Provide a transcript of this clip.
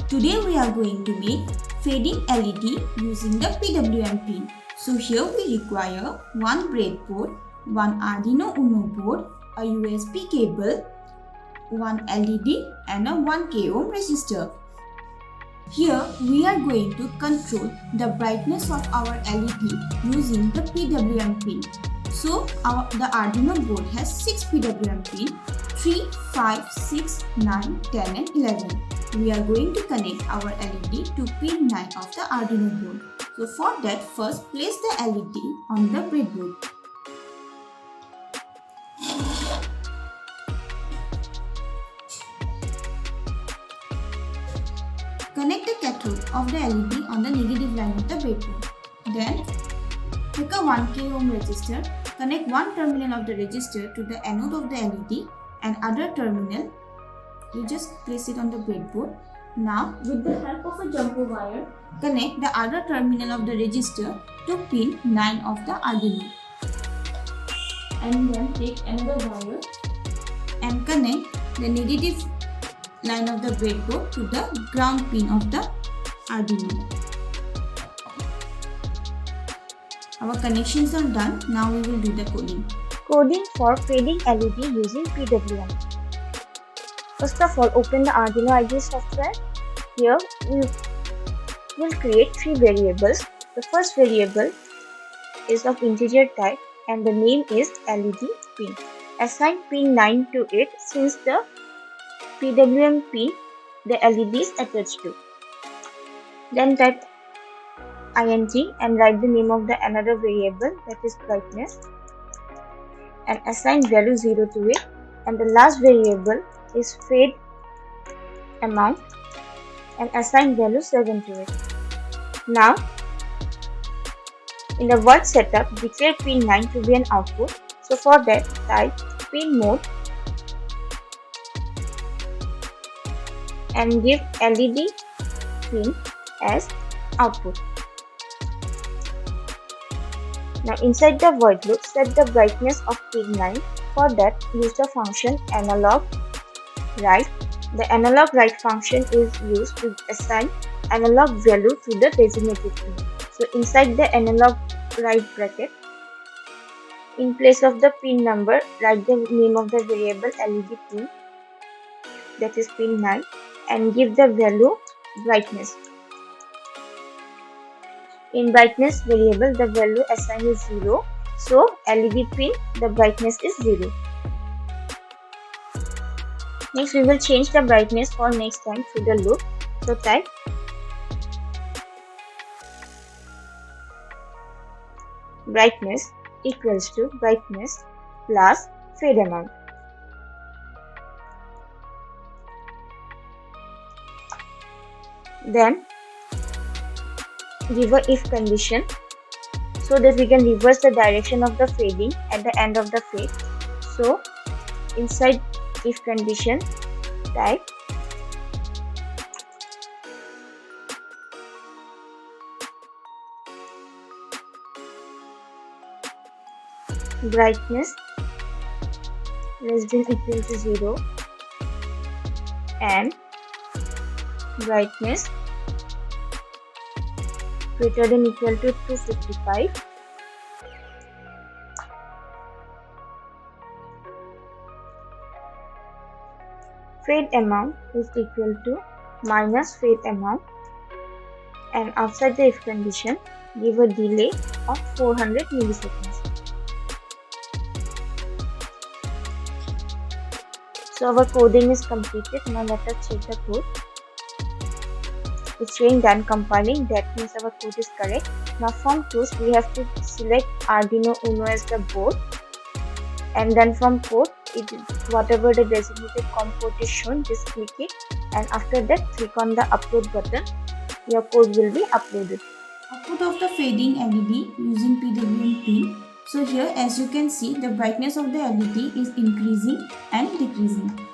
Today we are going to make fading LED using the PWM pin. So here we require one breadboard, one Arduino Uno board, a USB cable, one LED and a 1K ohm resistor. Here we are going to control the brightness of our LED using the PWM pin. So the Arduino board has 6 PWM pins, 3, 5, 6, 9, 10 and 11. We are going to connect our LED to pin 9 of the Arduino board. So for that, first place the LED on the breadboard. Connect the cathode of the LED on the negative line of the breadboard. Then, take a 1K ohm resistor. Connect one terminal of the resistor to the anode of the LED and other terminal. You just place it on the breadboard. Now, with the help of a jumper wire, connect the other terminal of the resistor to pin 9 of the Arduino. And then take another wire and connect the negative line of the breadboard to the ground pin of the Arduino. Our connections are done. Now we will do the coding. Coding for fading LED using PWM. First of all, open the Arduino IDE software. Here we will create 3 variables. The first variable is of integer type and the name is LED pin. Assign pin 9 to it since the PWM pin the LED is attached to. Then type int and write the name of the another variable, that is brightness, and assign value 0 to it, and the last variable is fade amount and assign value 7 to it. Now in the word setup, declare pin 9 to be an output. So for that, type pin mode and give LED pin as output. Now inside the void loop, set the brightness of pin 9. For that, use the function analogWrite. The analogWrite function is used to assign analog value to the designated pin. So inside the analogWrite bracket, in place of the pin number, write the name of the variable LED pin, that is pin 9, and give the value brightness. In brightness variable, the value assigned is 0. So LED pin, the brightness is 0. Next, we will change the brightness for next time through the loop. So type brightness equals to brightness plus fade amount. Then give a if condition so that we can reverse the direction of the fading at the end of the fade. So inside if condition, type brightness less than equal to 0 and brightness greater than equal to 255. Fade amount is equal to minus fade amount, and outside the if condition, give a delay of 400 milliseconds. So our coding is completed. Now let us check the code. It's showing done compiling. That means our code is correct. Now from tools, we have to select Arduino Uno as the board, and then from code, whatever the designated COM port is shown, just click it, and after that click on the upload button. Your code will be uploaded. Output of the fading LED using PWM pin. So here, as you can see, the brightness of the LED is increasing and decreasing.